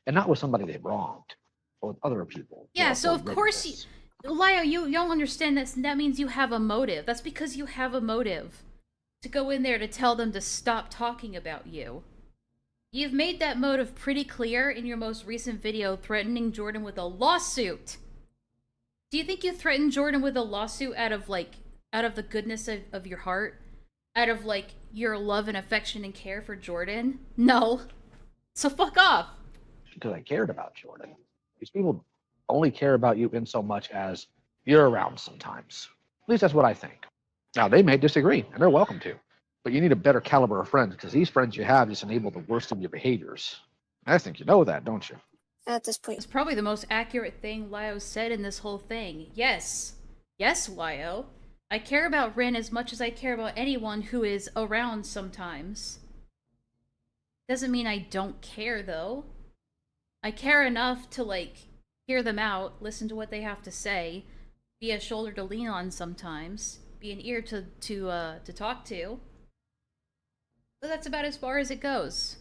and not with somebody they wronged, but with other people. Yeah, Well, so for of course you... this. Lio, you don't understand this. That means you have a motive. That's because you have a motive. To go in there to tell them to stop talking about you. You've made that motive pretty clear in your most recent video threatening Jordan with a lawsuit. Do you think you threatened Jordan with a lawsuit out of the goodness of your heart? Out of your love and affection and care for Jordan? No. So fuck off. Because I cared about Jordan. These people only care about you in so much as you're around sometimes. At least that's what I think. Now, they may disagree, and they're welcome to, but you need a better caliber of friends because these friends you have just enable the worst of your behaviors. I think you know that, don't you? At this point. It's probably the most accurate thing Lio said in this whole thing. Yes. Yes, Lio. I care about Rin as much as I care about anyone who is around sometimes. Doesn't mean I don't care, though. I care enough to, hear them out, listen to what they have to say, be a shoulder to lean on sometimes, be an ear to talk to. But that's about as far as it goes.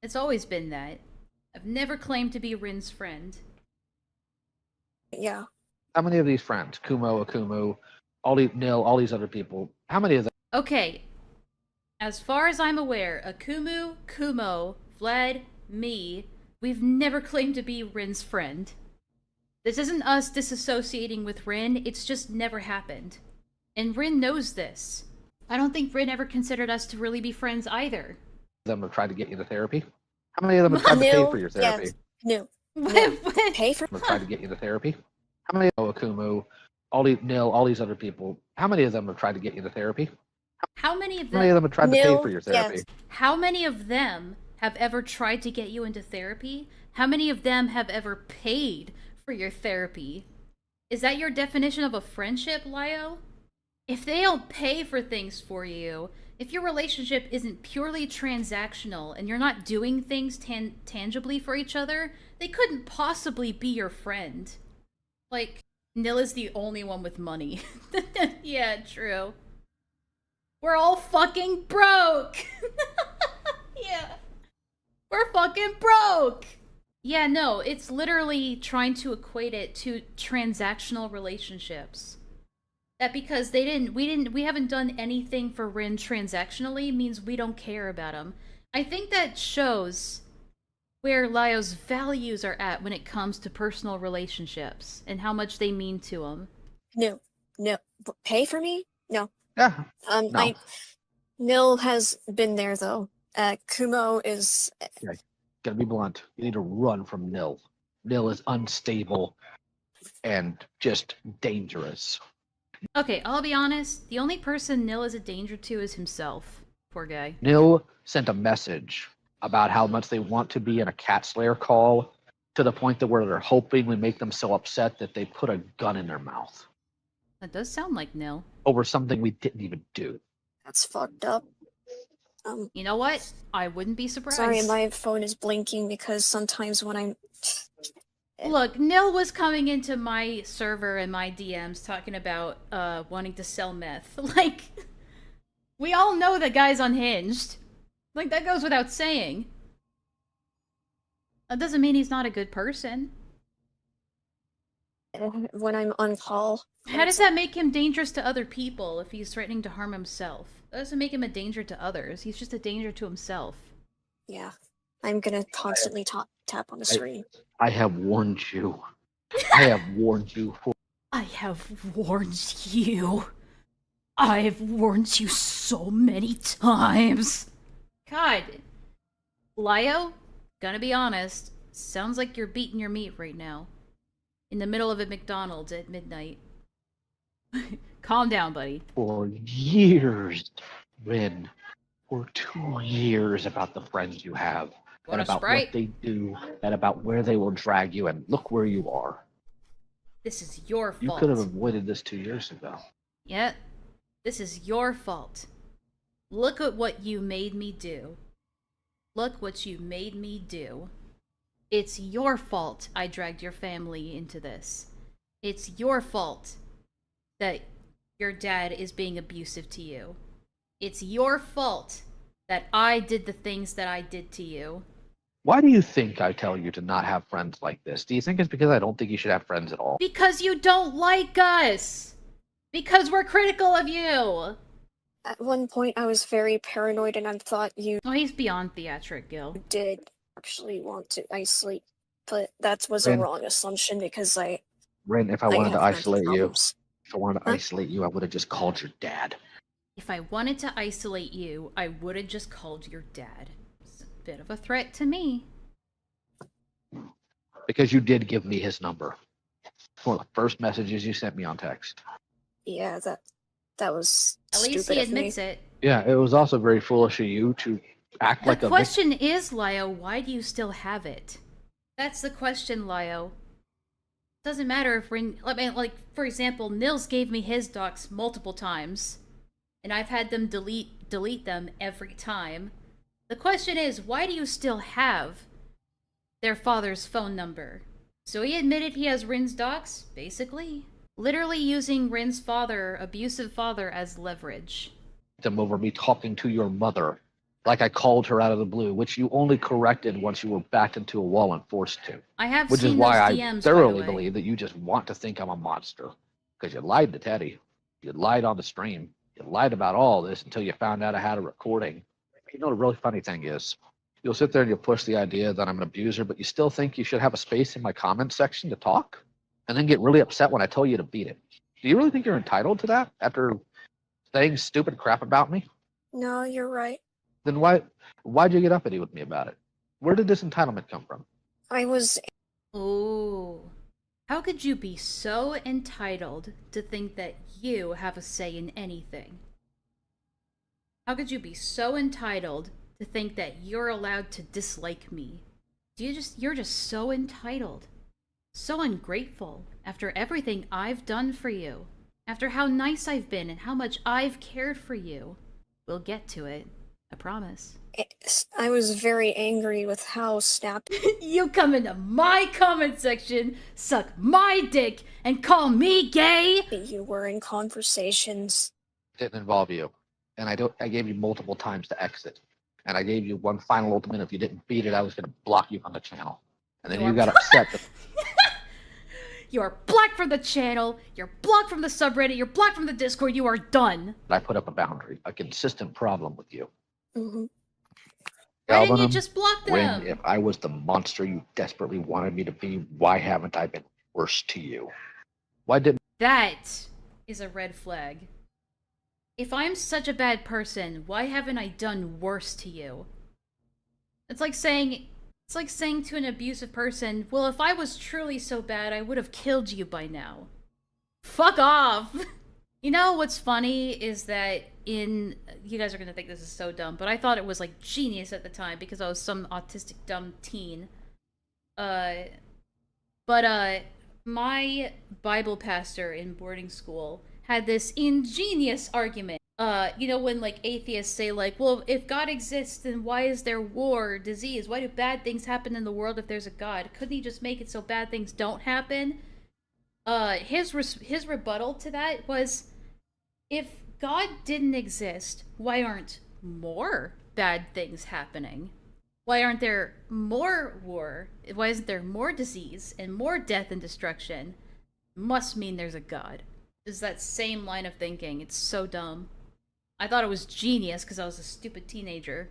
It's always been that. I've never claimed to be Rin's friend. Yeah. How many of these friends, Akumu, Nil, all these other people, how many of them? Okay. As far as I'm aware, Akumu, Kumo, Vlad, me, we've never claimed to be Rin's friend. This isn't us disassociating with Rin, it's just never happened. And Rin knows this. I don't think Rin ever considered us to really be friends either. Them have tried to get you to therapy? How many of them have tried to pay for your therapy? No. Pay for Have tried to get you to therapy? How many of Akumu, Nil, all these other people, how many of them have tried to get you to therapy? How many of How many of them have tried to pay for your therapy? Yes. How many of them have ever tried to get you into therapy? How many of them have ever paid for your therapy? Is that your definition of a friendship, Lio? If they don't pay for things for you, if your relationship isn't purely transactional and you're not doing things tangibly for each other, they couldn't possibly be your friend. Nil is the only one with money. Yeah, true. We're all fucking broke! Yeah. We're fucking broke! Yeah, no, it's literally trying to equate it to transactional relationships. That because we haven't done anything for Rin transactionally means we don't care about him. I think that shows where Lio's values are at when it comes to personal relationships and how much they mean to him. No. Pay for me? No. Yeah. No. Nil has been there though. Kumo is. Okay. Gotta be blunt. You need to run from Nil. Nil is unstable and just dangerous. Okay, I'll be honest. The only person Nil is a danger to is himself. Poor guy. Nil sent a message about how much they want to be in a cat slayer call to the point that where they're hoping we make them so upset that they put a gun in their mouth. That does sound like Nil. Over something we didn't even do. That's fucked up. You know what? I wouldn't be surprised. Sorry, my phone is blinking because sometimes when I'm... Look, Nil was coming into my server and my DMs talking about wanting to sell meth. We all know that guy's unhinged. That goes without saying. That doesn't mean he's not a good person. When I'm on call. How does that make him dangerous to other people if he's threatening to harm himself? That doesn't make him a danger to others. He's just a danger to himself. Yeah. I'm gonna constantly tap on the screen. I have warned you. I have warned you. I have warned you. I've warned you so many times. God. Lio, gonna be honest, sounds like you're beating your meat right now. In the middle of a McDonald's at midnight. Calm down, buddy. For years, Rin. For 2 years about the friends you have. Want and a about Sprite? what they do, and about where they will drag you, and look where you are. This is your fault. You could have avoided this 2 years ago. Yeah, this is your fault. Look at what you made me do. Look what you made me do. It's your fault I dragged your family into this. It's your fault that your dad is being abusive to you. It's your fault that I did the things that I did to you. Why do you think I tell you to not have friends like this? Do you think it's because I don't think you should have friends at all? Because you don't like us! Because we're critical of you! At one point, I was very paranoid and I thought you Oh, he's beyond theatric, Gil. did actually want to isolate, but that was a Rin, wrong assumption because I Rin, if I I wanted to have mental isolate you, problems. if I wanted to Huh? isolate you, I would have just called your dad. If I wanted to isolate you, I would have just called your dad. It's a bit of a threat to me. Because you did give me his number. One of the first messages you sent me on text. Yeah, that was At least stupid he of me. admits it. Yeah, it was also very foolish of you to act The like a question is, Lio, why do you still have it? That's the question, Lio. Doesn't matter if we're like, for example, Nils gave me his docs multiple times, and I've had them delete them every time. The question is, why do you still have their father's phone number? So he admitted he has Rin's docs, basically. Literally using Rin's father, abusive father, as leverage. them over me talking to your mother, like I called her out of the blue, which you only corrected once you were backed into a wall and forced to. I have Which is seen why those I DMs, thoroughly by the way. believe that you just want to think I'm a monster. Because you lied to Teddy. You lied on the stream. You lied about all this until you found out I had a recording. You know, the really funny thing is, you'll sit there and you'll push the idea that I'm an abuser, but you still think you should have a space in my comments section to talk, and then get really upset when I tell you to beat it. Do you really think you're entitled to that after saying stupid crap about me? No, you're right. Then why'd you get uppity with me about it? Where did this entitlement come from? I was Oh. How could you be so entitled to think that you have a say in anything? How could you be so entitled to think that you're allowed to dislike me? You're just so entitled. So ungrateful after everything I've done for you. After how nice I've been and how much I've cared for you. We'll get to it. I promise. I was very angry with how snappy You come into my comment section, suck my dick, and call me gay? you were in conversations. It didn't involve you. And I gave you multiple times to exit. And I gave you one final ultimatum. If you didn't beat it, I was going to block you on the channel. And then you got upset. You are blocked from the channel, you're blocked from the subreddit, you're blocked from the Discord, you are done. I put up a boundary, a consistent problem with you. Hmm. Why didn't you just block them? When, if I was the monster you desperately wanted me to be, why haven't I been worse to you? Why didn't That is a red flag. If I'm such a bad person, why haven't I done worse to you? It's like saying to an abusive person, well, if I was truly so bad, I would have killed you by now. Fuck off! You know what's funny is that you guys are gonna think this is so dumb, but I thought it was like genius at the time because I was some autistic dumb teen. But my Bible pastor in boarding school had this ingenious argument. You know, when like atheists say like, well, if God exists, then why is there war, disease? Why do bad things happen in the world if there's a God? Couldn't he just make it so bad things don't happen? His rebuttal to that was, if God didn't exist, why aren't more bad things happening? Why aren't there more war? Why isn't there more disease and more death and destruction? Must mean there's a God. It's that same line of thinking. It's so dumb. I thought it was genius because I was a stupid teenager.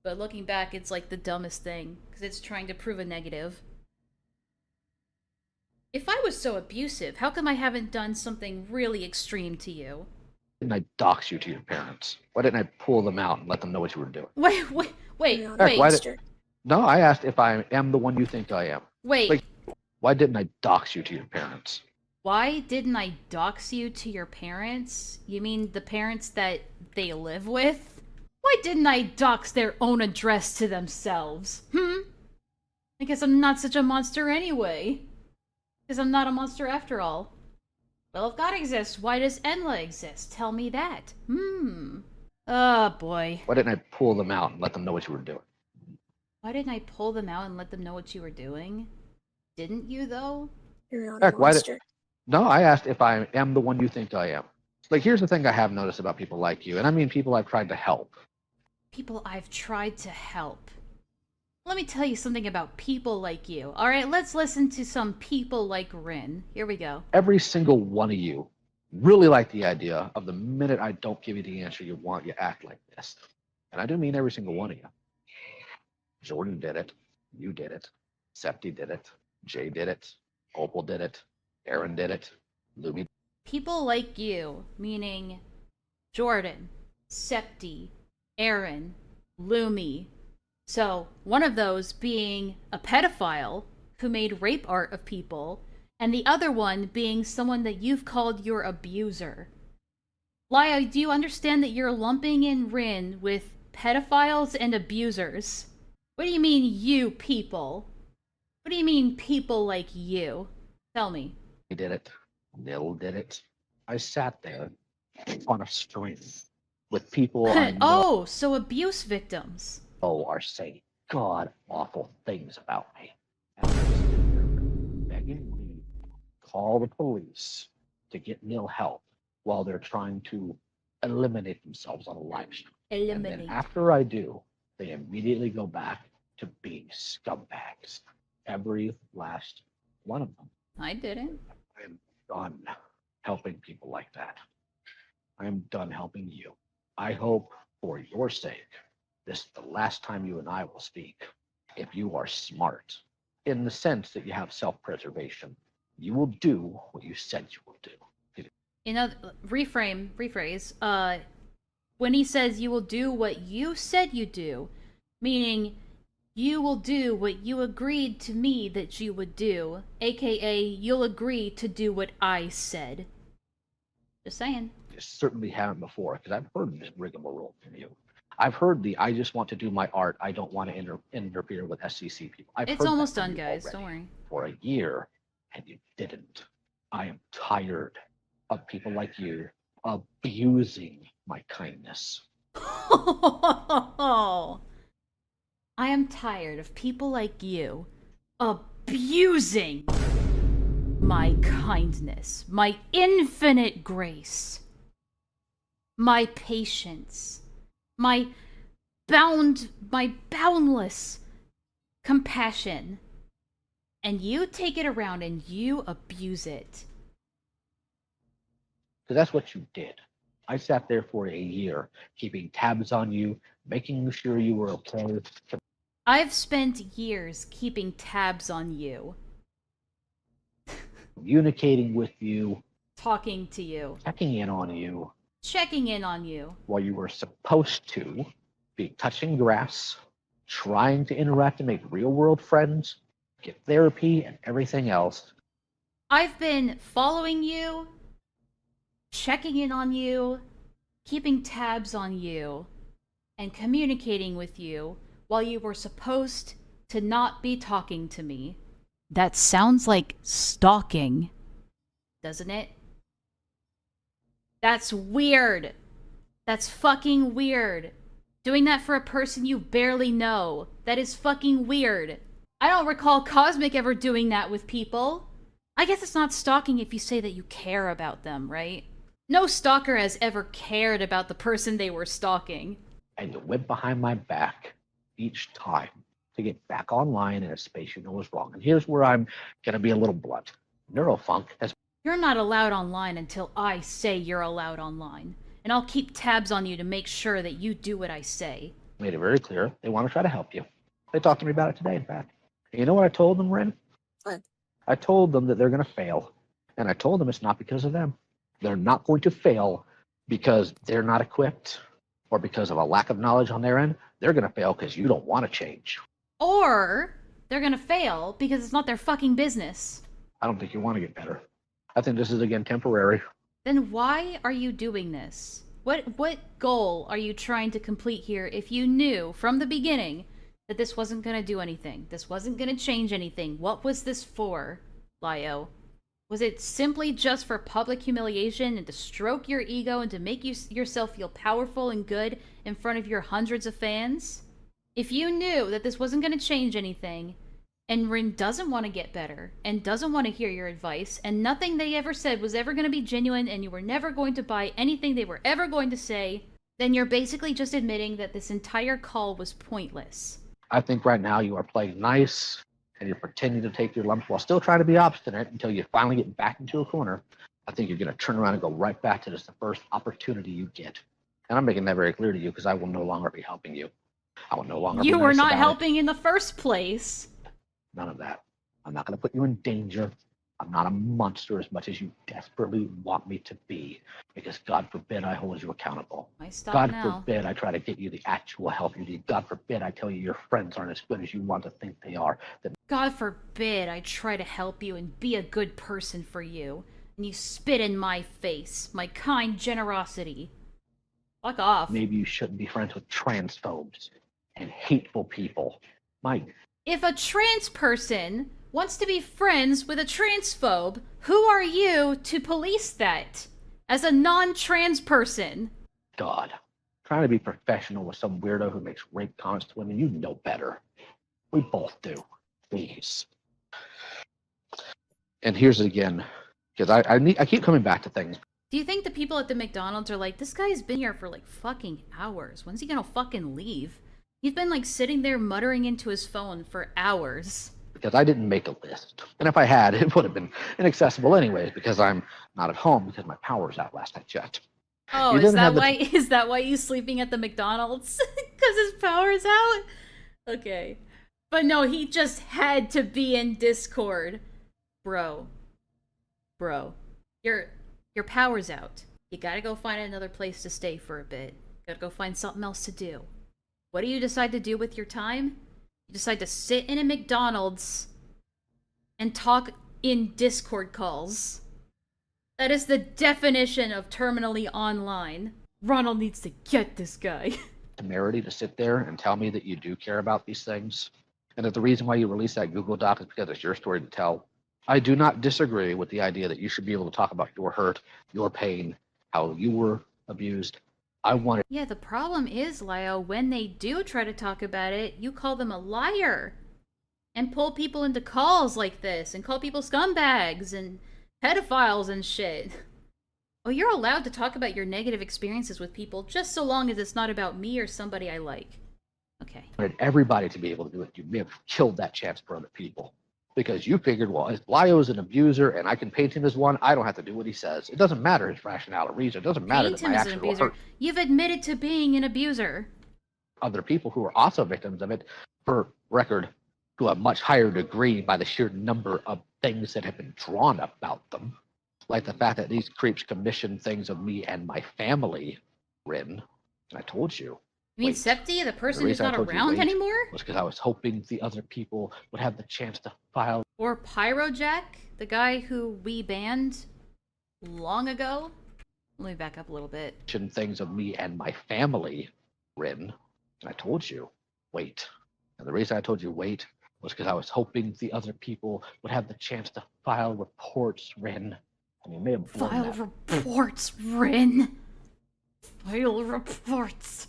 But looking back, it's like the dumbest thing because it's trying to prove a negative. If I was so abusive, how come I haven't done something really extreme to you? I dox you to your parents? Why didn't I pull them out and let them know what you were doing? Wait. Heck, why No, I asked if I am the one you think I am. Wait. Like, why didn't I dox you to your parents? Why didn't I dox you to your parents? You mean the parents that they live with? Why didn't I dox their own address to themselves? I guess I'm not such a monster anyway. Because I'm not a monster after all. Well, if God exists, why does Enlaa exist? Tell me that. Oh, boy. Why didn't I pull them out and let them know what you were doing? Why didn't I pull them out and let them know what you were doing? Didn't you, though? You're not Heck, a monster. No, I asked if I am the one you think I am. Like, here's the thing I have noticed about people like you, and I mean people I've tried to help. People I've tried to help. Let me tell you something about people like you. Alright, let's listen to some people like Rin. Here we go. Every single one of you really like the idea of the minute I don't give you the answer you want, you act like this. And I do mean every single one of you. Jordan did it. You did it. Septi did it. Jay did it. Opal did it. Aaron did it. Lumi. People like you, meaning Jordan, Septi, Aaron, Lumi. So, one of those being a pedophile who made rape art of people, and the other one being someone that you've called your abuser. Laya, do you understand that you're lumping in Rin with pedophiles and abusers? What do you mean, you people? What do you mean, people like you? Tell me. He did it. Nil did it. I sat there on a string with people I know Oh, so abuse victims. are saying god awful things about me. And I'm sitting there begging me to call the police to get Nil help while they're trying to eliminate themselves on a live stream. And Eliminate. then after I do, they immediately go back to being scumbags. Every last one of them. I didn't. I am done helping people like that. I am done helping you. I hope for your sake, this is the last time you and I will speak. If you are smart, in the sense that you have self-preservation, you will do what you said you will do. You know, rephrase. When he says you will do what you said you do, meaning you will do what you agreed to me that you would do, aka you'll agree to do what I said. Just saying. You certainly haven't before, because I've heard this rigmarole from you. I've heard the I just want to do my art, I don't want to interfere with SCC people. It's almost done, guys. Don't worry. For a year, and you didn't. I am tired of people like you abusing my kindness. I am tired of people like you abusing my kindness, my infinite grace, my patience, my boundless compassion. And you take it around and you abuse it. Because that's what you did. I sat there for a year, keeping tabs on you, making sure you were okay. I've spent years keeping tabs on you. Communicating with you. Talking to you. Checking in on you. Checking in on you. While you were supposed to be touching grass, trying to interact and make real world friends, get therapy and everything else. I've been following you, checking in on you, keeping tabs on you, and communicating with you while you were supposed to not be talking to me. That sounds like stalking, doesn't it? That's weird. That's fucking weird. Doing that for a person you barely know. That is fucking weird. I don't recall Cosmic ever doing that with people. I guess it's not stalking if you say that you care about them, right? No stalker has ever cared about the person they were stalking. And you went behind my back each time to get back online in a space you know was wrong. And here's where I'm going to be a little blunt. Neurofunk has... You're not allowed online until I say you're allowed online. And I'll keep tabs on you to make sure that you do what I say. Made it very clear they want to try to help you. They talked to me about it today, in fact. And you know what I told them, Ren? What? I told them that they're going to fail. And I told them it's not because of them. They're not going to fail because they're not equipped or because of a lack of knowledge on their end. They're going to fail because you don't want to change. Or they're going to fail because it's not their fucking business. I don't think you want to get better. I think this is, again, temporary. Then why are you doing this? What goal are you trying to complete here if you knew from the beginning that this wasn't going to do anything? This wasn't going to change anything. What was this for, Lio? Was it simply just for public humiliation and to stroke your ego and to make yourself feel powerful and good in front of your hundreds of fans? If you knew that this wasn't going to change anything, and Rin doesn't want to get better, and doesn't want to hear your advice, and nothing they ever said was ever going to be genuine, and you were never going to buy anything they were ever going to say, then you're basically just admitting that this entire call was pointless. I think right now you are playing nice and you're pretending to take your lumps while still trying to be obstinate until you finally get back into a corner. I think you're going to turn around and go right back to this the first opportunity you get. And I'm making that very clear to you because I will no longer be helping you. I will no longer be You nice were not about helping in the first place. None of that. I'm not going to put you in danger. I'm not a monster as much as you desperately want me to be, because God forbid I hold you accountable. I stop God now. forbid I try to get you the actual help you need. God forbid I tell you your friends aren't as good as you want to think they are. That God forbid I try to help you and be a good person for you, and you spit in my face, my kind generosity. Fuck off. maybe you shouldn't be friends with transphobes and hateful people. If a trans person wants to be friends with a transphobe, who are you to police that? As a non-trans person. God. Trying to be professional with some weirdo who makes rape comments to women, you know better. We both do. Please. And here's it again, because I keep coming back to things. Do you think the people at the McDonald's are like, this guy's been here for like fucking hours. When's he gonna fucking leave? He's been like sitting there muttering into his phone for hours. Because I didn't make a list. And if I had, it would have been inaccessible anyways, because I'm not at home because my power's out last I checked. Oh, You is didn't that have the- why is that why he's sleeping at the McDonald's? Because his power's out? Okay. But no, he just had to be in Discord. Bro. Your power's out. You gotta go find another place to stay for a bit. Gotta go find something else to do. What do you decide to do with your time? You decide to sit in a McDonald's and talk in Discord calls. That is the definition of terminally online. Ronald needs to get this guy. Temerity to sit there and tell me that you do care about these things, and that the reason why you released that Google Doc is because it's your story to tell. I do not disagree with the idea that you should be able to talk about your hurt, your pain, how you were abused. I wanted. Yeah, the problem is, Lio, when they do try to talk about it, you call them a liar. And pull people into calls like this, and call people scumbags, and pedophiles and shit. Oh, you're allowed to talk about your negative experiences with people, just so long as it's not about me or somebody I like. Okay. wanted everybody to be able to do it. You may have killed that chance for other people because you figured, well, if Lio's an abuser and I can paint him as one, I don't have to do what he says. It doesn't matter his rationale or reason. It doesn't matter Paint that him my as an actions will abuser. hurt You've admitted to being an abuser. other people who are also victims of it, for record, to a much higher degree by the sheer number of things that have been drawn about them. Like the fact that these creeps commission things of me and my family, Rin. And I told you. You mean Wait. Septi, the person The who's reason I not told you around wait anymore? was because I was hoping the other people would have the chance to file. Or Pyrojack, the guy who we banned long ago? Let me back up a little bit. Things of me and my family, Rin. And I told you, wait. And the reason I told you wait was because I was hoping the other people would have the chance to file reports, Rin. And you may have blown File that reports, Rin. File reports.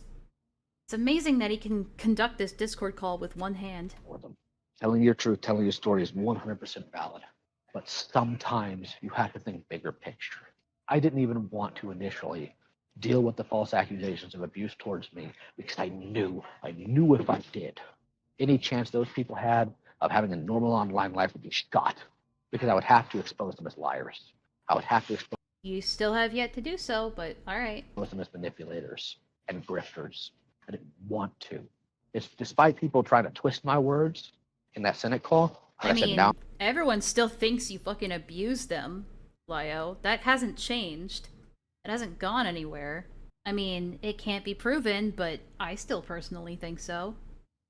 It's amazing that he can conduct this Discord call with one hand. for them. Telling your truth, telling your story is 100% valid. But sometimes you have to think bigger picture. I didn't even want to initially deal with the false accusations of abuse towards me because I knew if I did, any chance those people had of having a normal online life would be shot because I would have to expose them as liars. I would have to expose You still have yet to do so, but alright. them as manipulators and grifters. I didn't want to. It's despite people trying to twist my words in that Senate call. I mean, everyone still thinks you fucking abused them, Lio. That hasn't changed. It hasn't gone anywhere. I mean, it can't be proven, but I still personally think so.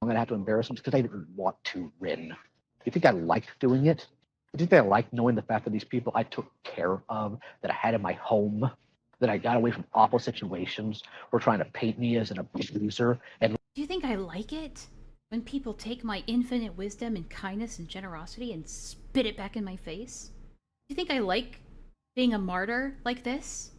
I'm going to have to embarrass them because I didn't want to, Rin. Do you think I like doing it? Do you think I like knowing the fact that these people I took care of, that I had in my home, that I got away from awful situations, were trying to paint me as an abuser? And Do you think I like it? When people take my infinite wisdom and kindness and generosity and spit it back in my face? Do you think I like being a martyr like this?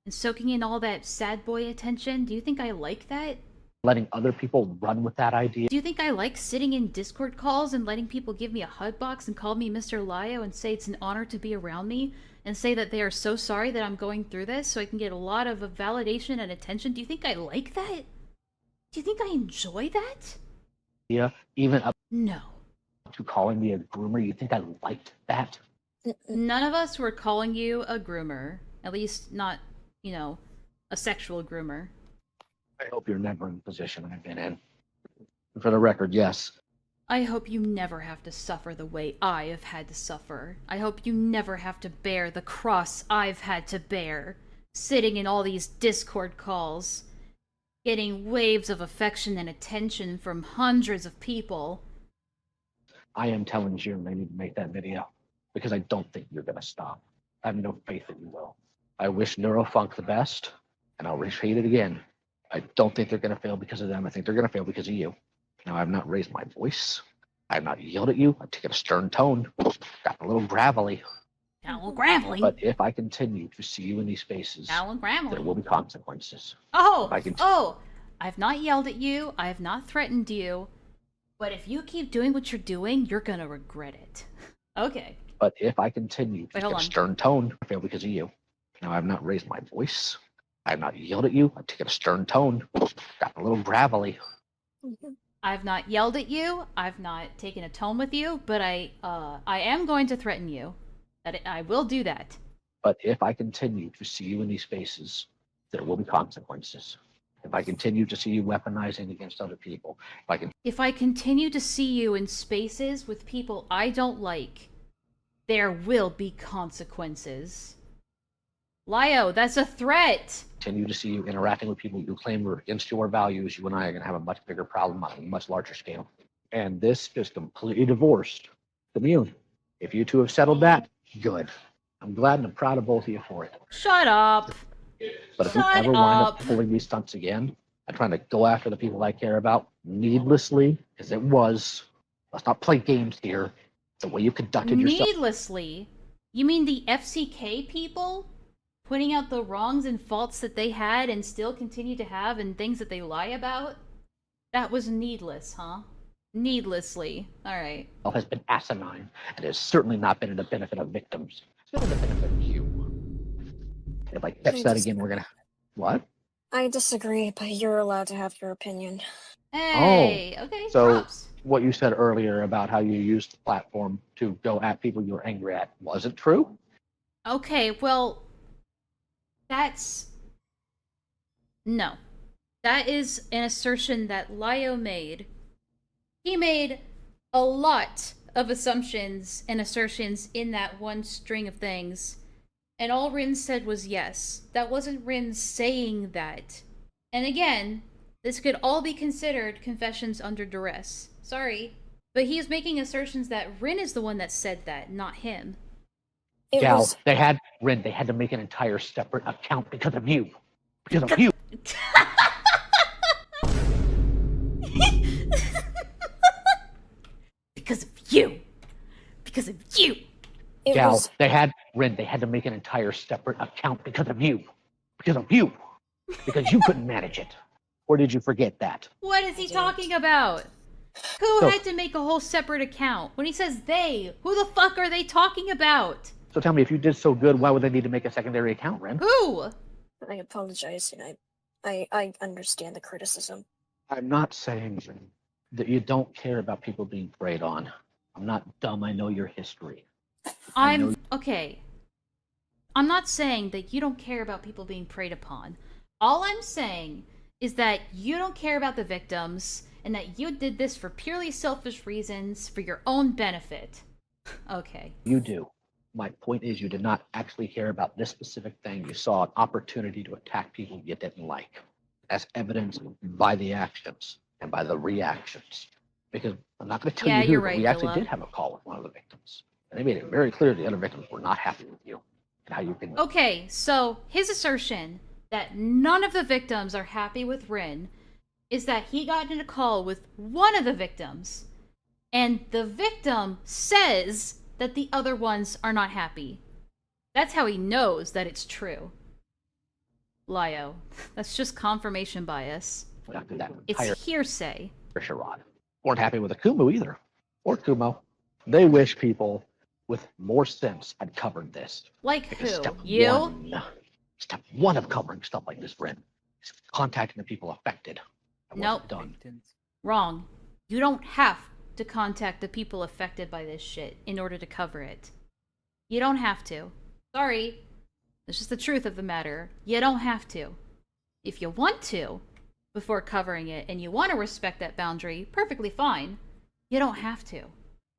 And soaking in all that sad boy attention? Do you think I like that? letting other people run with that idea. Do you think I like sitting in Discord calls and letting people give me a hug box and call me Mr. Lio and say it's an honor to be around me? And say that they are so sorry that I'm going through this so I can get a lot of validation and attention? Do you think I like that? Do you think I enjoy that? Yeah, even up No. to calling me a groomer. You think I liked that? None of us were calling you a groomer. At least not, a sexual groomer. I hope you're never in the position I've been in. For the record, yes. I hope you never have to suffer the way I have had to suffer. I hope you never have to bear the cross I've had to bear. Sitting in all these Discord calls, getting waves of affection and attention from hundreds of people. I am telling June I need to make that video because I don't think you're going to stop. I have no faith that you will. I wish Neurofunk the best, and I'll repeat it again. I don't think they're going to fail because of them. I think they're going to fail because of you. Now, I have not raised my voice. I have not yelled at you. I've taken a stern tone. Got a little gravelly. Got a little gravelly. But if I continue to see you in these spaces, Got a little gravelly. there will be consequences. I've not yelled at you. I have not threatened you. But if you keep doing what you're doing, you're going to regret it. Okay. But if I continue to take a stern tone, I fail because of you. Now, I have not raised my voice. I have not yelled at you. I've taken a stern tone. Got a little gravelly. I've not yelled at you. I've not taken a tone with you. But I am going to threaten you. I will do that. But if I continue to see you in these spaces, there will be consequences. If I continue to see you weaponizing against other people, if I continue to see you in spaces with people I don't like, there will be consequences. Lio, that's a threat! Continue to see you interacting with people you claim are against your values, you and I are going to have a much bigger problem on a much larger scale. And this is completely divorced from you. If you two have settled that, good. I'm glad and I'm proud of both of you for it. Shut up! But if you ever wind up pulling these stunts again and trying to go after the people I care about needlessly, as it was, let's not play games here. The way you conducted yourself. Needlessly? You mean the FCK people? Pointing out the wrongs and faults that they had and still continue to have and things that they lie about? That was needless, huh? Needlessly. Alright. Has been asinine and has certainly not been in the benefit of victims. It's been in the benefit of you. If I catch that again, we're gonna... What? I disagree, but you're allowed to have your opinion. Hey, okay, so props. What you said earlier about how you used the platform to go at people you were angry at wasn't true? Okay, well, that's... No. That is an assertion that Lio made. He made a lot of assumptions and assertions in that one string of things. And all Rin said was yes. That wasn't Rin saying that. And again, this could all be considered confessions under duress. Sorry. But he's making assertions that Rin is the one that said that, not him. Gal, they had to make an entire separate account because of you. Because of you. Because of you. Because of you. Gal, they had to make an entire separate account because of you. Because of you. Because you couldn't manage it. Or did you forget that? What is he talking about? Who had to make a whole separate account? When he says they, who the fuck are they talking about? So tell me, if you did so good, why would they need to make a secondary account, Ren? Who? I apologize, and I understand the criticism. I'm not saying, Ren, that you don't care about people being preyed on. I'm not dumb, I know your history. Okay. I'm not saying that you don't care about people being preyed upon. All I'm saying is that you don't care about the victims, and that you did this for purely selfish reasons, for your own benefit. Okay. You do. My point is you did not actually care about this specific thing. You saw an opportunity to attack people you didn't like. As evidenced by the actions and by the reactions. Because I'm not going to tell you who, but we actually did have a call with one of the victims. And they made it very clear the other victims were not happy with you. And how you can... Okay, so his assertion that none of the victims are happy with Rin is that he got in a call with one of the victims, and the victim says that the other ones are not happy. That's how he knows that it's true. Lio. That's just confirmation bias. It's hearsay. Charade. Weren't happy with Akumu either. Or Kumo. They wish people with more sense had covered this. Like because who? You? Step one of covering stuff like this, Ren, is contacting the people affected. Nope. Done. Wrong. You don't have to contact the people affected by this shit in order to cover it. You don't have to. Sorry. It's just the truth of the matter. You don't have to. If you want to, before covering it, and you want to respect that boundary, perfectly fine. You don't have to.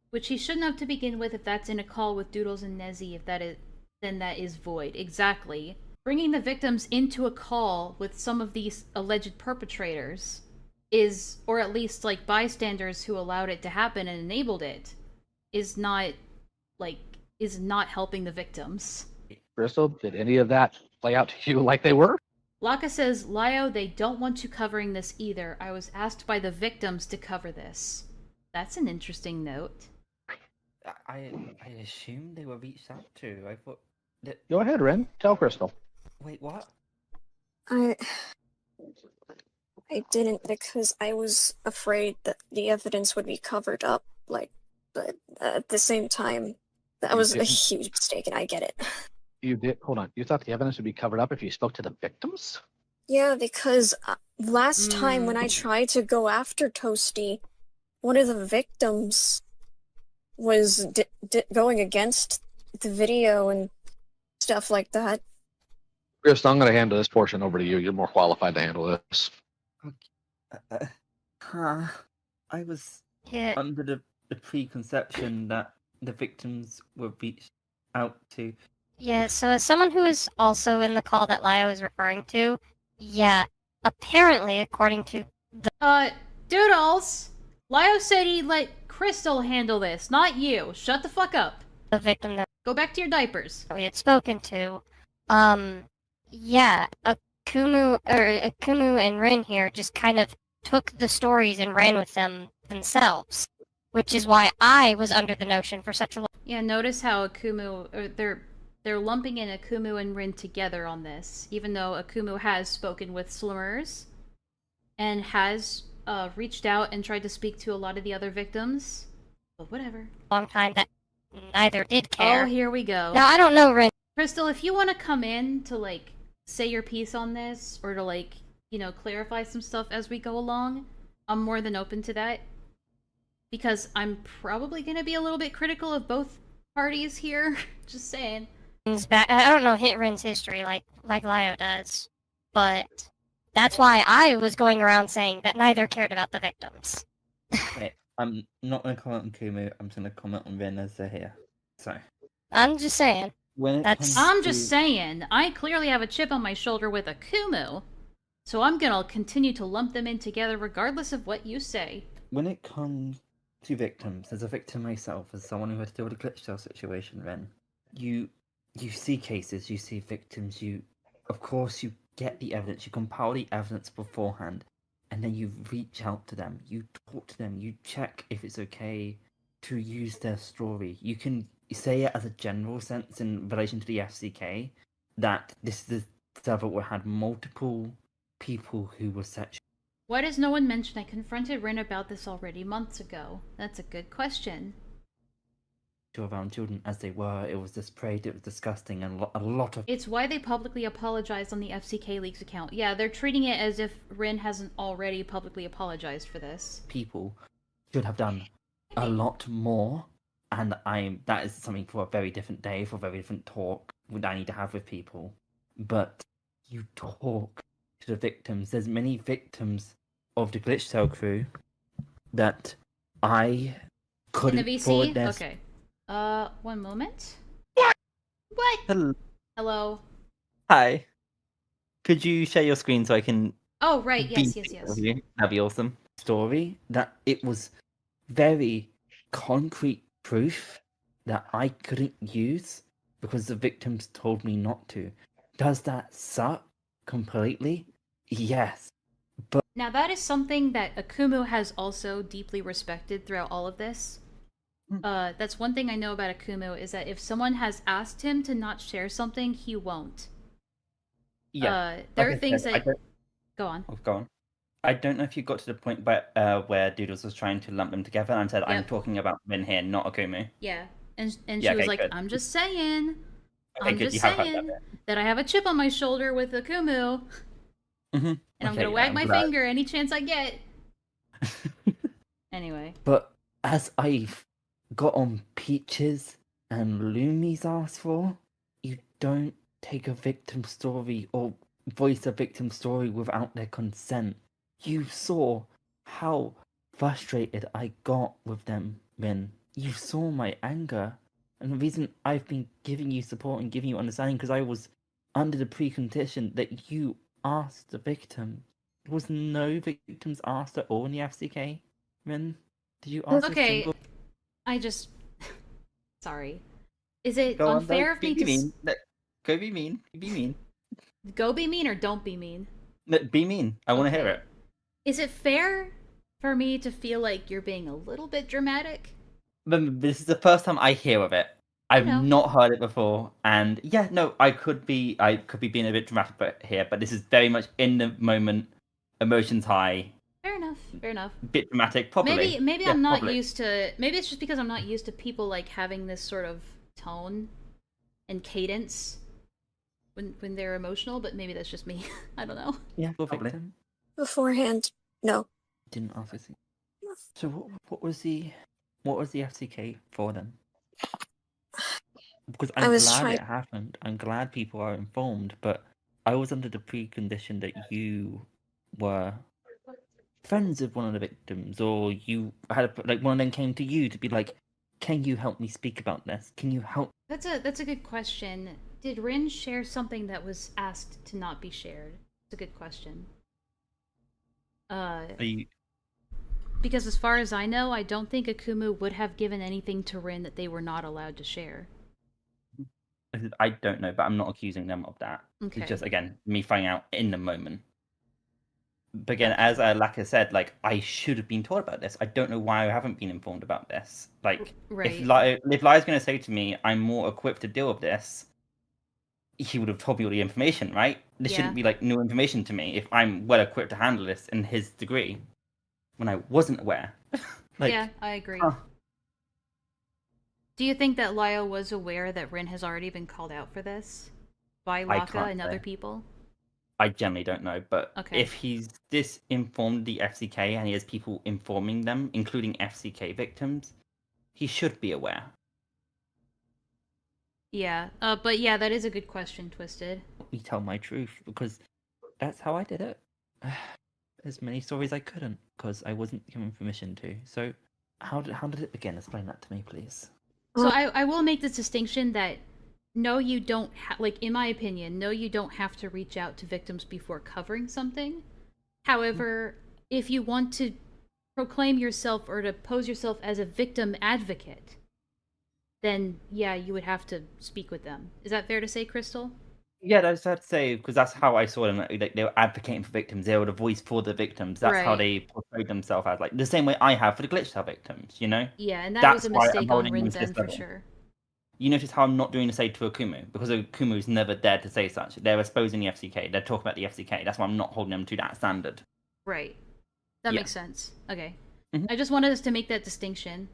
Which he shouldn't have to begin with if that's in a call with Doodles and Nezzy, if that is, then that is void. Exactly. Bringing the victims into a call with some of these alleged perpetrators is, or at least like bystanders who allowed it to happen and enabled it, is not helping the victims. Crystal, did any of that play out to you like they were? Laka says, Lio, they don't want you covering this either. I was asked by the victims to cover this. That's an interesting note. I assumed they were reached out to. I thought that... Go ahead, Ren. Tell Crystal. Wait, what? I didn't because I was afraid that the evidence would be covered up. But at the same time, that was a huge mistake, and I get it. You did. Hold on. You thought the evidence would be covered up if you spoke to the victims? Yeah, because last time when I tried to go after Toasty, one of the victims was going against the video and stuff like that. Crystal, I'm going to hand this portion over to you. You're more qualified to handle this. I was under the preconception that the victims were reached out to. Yeah, so as someone who is also in the call that Lio is referring to, yeah, apparently, according to Doodles! Lio said he'd let Crystal handle this, not you. Shut the fuck up. the victim that Go back to your diapers. we had spoken to, yeah, Akumu and Rin here just kind of took the stories and ran with them themselves, which is why I was under the notion for such a long Yeah, notice how Akumu, or they're lumping in Akumu and Rin together on this, even though Akumu has spoken with Slumers and has reached out and tried to speak to a lot of the other victims. But whatever. time that neither did care. Oh, here we go. Now, I don't know, Rin. Crystal, if you want to come in to, like, say your piece on this, or to, like, you know, clarify some stuff as we go along, I'm more than open to that. Because I'm probably going to be a little bit critical of both parties here. Just saying. Back, I don't know Rin's history like Lio does, but that's why I was going around saying that neither cared about the victims. Wait, I'm not going to comment on Kumu, I'm just going to comment on Rin as they're here. So, I'm just saying. I'm just saying, I clearly have a chip on my shoulder with Akumu, so I'm gonna continue to lump them in together regardless of what you say. when it comes to victims, as a victim myself, as someone who had to deal with a glitch cell situation, Ren, you see cases, you see victims, of course you get the evidence, you compile the evidence beforehand, and then you reach out to them, you talk to them, you check if it's okay to use their story. You can say it as a general sense in relation to the FCK, that this is the server where had multiple people who were sexual. Why does no one mention I confronted Rin about this already months ago? That's a good question. Around children as they were, it was displayed, it was disgusting, and a lot of... It's why they publicly apologized on the FCK Leaks account. Yeah, they're treating it as if Rin hasn't already publicly apologized for this. People should have done a lot more, and that is something for a very different day, for a very different talk that I need to have with people. But you talk to the victims. There's many victims of the Glitch Cell crew that I couldn't... In the VC? Okay. One moment. What? Hello. Hello. Hi. Could you share your screen so I can... Oh, right. Yes. That'd be awesome. Story that it was very concrete proof that I couldn't use because the victims told me not to. Does that suck completely? Yes. But now that is something that Akumu has also deeply respected throughout all of this. That's one thing I know about Akumu, is that if someone has asked him to not share something, he won't. Yeah. There are things that... Go on. Go on. I don't know if you got to the point where Doodles was trying to lump them together and said, I'm talking about Rin here, not Akumu. Yeah. And she was like, good. I'm just saying... I'm just saying that I have a chip on my shoulder with Akumu. And I'm going to wag my finger any chance I get. Anyway. But as I've got on Peach's and Lumi's ass for, you don't take a victim story or voice a victim story without their consent. You saw how frustrated I got with them, Rin. You saw my anger. And the reason I've been giving you support and giving you understanding because I was under the precondition that you asked the victim. There was no victims asked at all in the FCK, Rin. Did you ask a Okay, single... I just... Sorry. Is it Go on, unfair of me be to... mean. Go be mean. Be mean. Go be mean or don't be mean? No, be mean. I want to hear Okay. it. Is it fair for me to feel like you're being a little bit dramatic? Remember, this is the first time I hear of it. I've know. not heard it before, and yeah, no, I could be being a bit dramatic here, but this is very much in the moment, emotions high, Fair enough. Fair enough. bit dramatic, properly. Maybe Yeah, I'm not properly. used to... Maybe it's just because I'm not used to people, like, having this sort of tone and cadence when they're emotional, but maybe that's just me. I don't know. Yeah, probably. Beforehand, no. Didn't ask this. So what was the FCK for then? Because I I'm was glad trying- it happened. I'm glad people are informed, but I was under the precondition that you were friends of one of the victims, or you had like one of them came to you to be like, "Can you help me speak about this? Can you help?" That's a good question. Did Rin share something that was asked to not be shared? It's a good question. Are you... Because as far as I know, I don't think Akumu would have given anything to Rin that they were not allowed to share. I don't know, but I'm not accusing them of that. Okay. It's just again me finding out in the moment. But again, as Laka said, like I should have been told about this. I don't know why I haven't been informed about this. Like, Right. if Lai's going to say to me, "I'm more equipped to deal with this," he would have told me all the information, right? This Yeah. shouldn't be like new information to me if I'm well equipped to handle this in his degree when I wasn't aware. Like, yeah, I agree. huh. Do you think that Lio was aware that Rin has already been called out for this by I Laka can't and say. other people? I generally don't know, but Okay. if he's disinformed the FCK and he has people informing them, including FCK victims, he should be aware. Yeah, but yeah, that is a good question, Twisted. Let me tell my truth, because that's how I did it. As many stories I couldn't, because I wasn't given permission to. So, how did it begin? Explain that to me, please. So I will make this distinction that no, you don't like, in my opinion, no, you don't have to reach out to victims before covering something. However, if you want to proclaim yourself or to pose yourself as a victim advocate, then yeah, you would have to speak with them. Is that fair to say, Crystal? Yeah, that's fair to say, because that's how I saw them. Like, they were advocating for victims. They were the voice for the victims. That's how Right. they portrayed themselves as, like, the same way I have for the glitch cell victims, you know? Yeah, and that That's was a why I'm mistake on holding them Rin's to this end for level. sure. You notice how I'm not doing the same to Akumu, because Akumu is never dared to say such. They're exposing the FCK. They're talking about the FCK. That's why I'm not holding them to that standard. Right. That Yeah. makes sense. Okay. Mhm. I just wanted us to make that distinction.